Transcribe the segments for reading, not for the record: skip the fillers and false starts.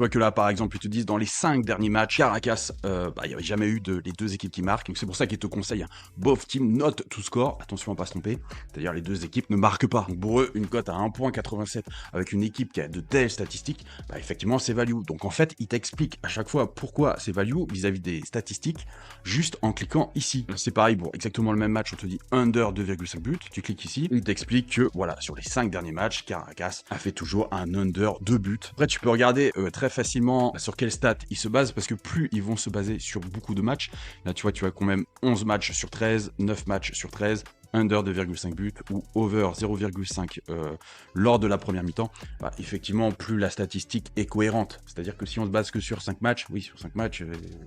vois que là, par exemple, ils te disent dans les 5 derniers matchs, Caracas, il n'y avait jamais eu les deux équipes qui marquent. Donc c'est pour ça qu'ils te conseillent both team not to score. Attention à pas se tromper. C'est-à-dire les deux équipes ne marquent pas. Donc pour eux, une cote à 1,87 avec une équipe qui a de telles statistiques, effectivement, c'est value. Donc en fait, ils t'expliquent à chaque fois pourquoi c'est value vis-à-vis des statistiques, juste en cliquant ici. C'est pareil pour exactement le même match, on te dit under 2,5 buts. Tu cliques ici, il t'explique que voilà, sur les 5 derniers matchs, Caracas a fait toujours un under 2 buts. Après, tu peux regarder très facilement sur quelle stat ils se basent, parce que plus ils vont se baser sur beaucoup de matchs, là tu vois, tu as quand même 11 matchs sur 13, 9 matchs sur 13, under 2,5 buts ou over 0,5 lors de la première mi-temps, effectivement, plus la statistique est cohérente. C'est-à-dire que si on se base que sur 5 matchs, oui, sur 5 matchs,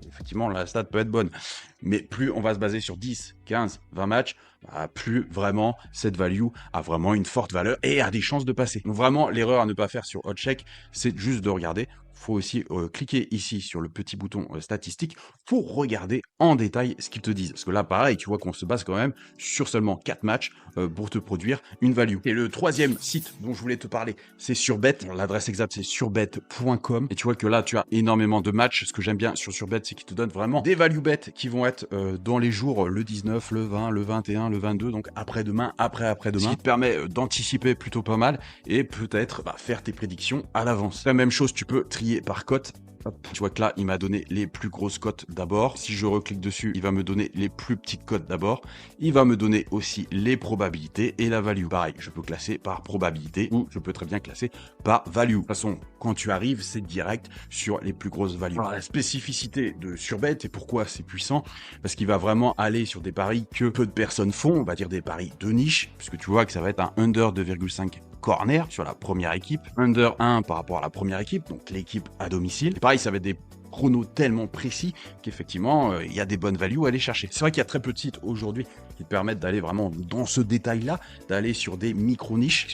effectivement, la stat peut être bonne. Mais plus on va se baser sur 10, 15, 20 matchs, plus vraiment cette value a vraiment une forte valeur et a des chances de passer. Donc vraiment, l'erreur à ne pas faire sur HotCheck, c'est juste de regarder. Il faut aussi cliquer ici sur le petit bouton statistique pour regarder en détail ce qu'ils te disent. Parce que là, pareil, tu vois qu'on se base quand même sur seulement 4 matchs pour te produire une value. Et le troisième site dont je voulais te parler, c'est Surbet. L'adresse exacte, c'est surbet.com. Et tu vois que là, tu as énormément de matchs. Ce que j'aime bien sur Surbet, c'est qu'ils te donnent vraiment des value bets qui vont être dans les jours le 19, le 20, le 21, le 22, donc après-demain, après-après-demain. Ce qui te permet d'anticiper plutôt pas mal et peut-être faire tes prédictions à l'avance. La même chose, tu peux trier par cote. Hop. Tu vois que là, il m'a donné les plus grosses cotes d'abord. Si je reclique dessus, il va me donner les plus petites cotes d'abord. Il va me donner aussi les probabilités et la value. Pareil, je peux classer par probabilité ou je peux très bien classer par value. De toute façon, quand tu arrives, c'est direct sur les plus grosses values. Alors, la spécificité de Surbet et pourquoi c'est puissant, parce qu'il va vraiment aller sur des paris que peu de personnes font, on va dire des paris de niche, puisque tu vois que ça va être un under 2,5 corner sur la première équipe, under 1 par rapport à la première équipe, donc l'équipe à domicile. Et pareil, ça va être des chronos tellement précis qu'effectivement, il y a des bonnes values à aller chercher. C'est vrai qu'il y a très peu de sites aujourd'hui qui te permettent d'aller vraiment dans ce détail-là, d'aller sur des micro-niches.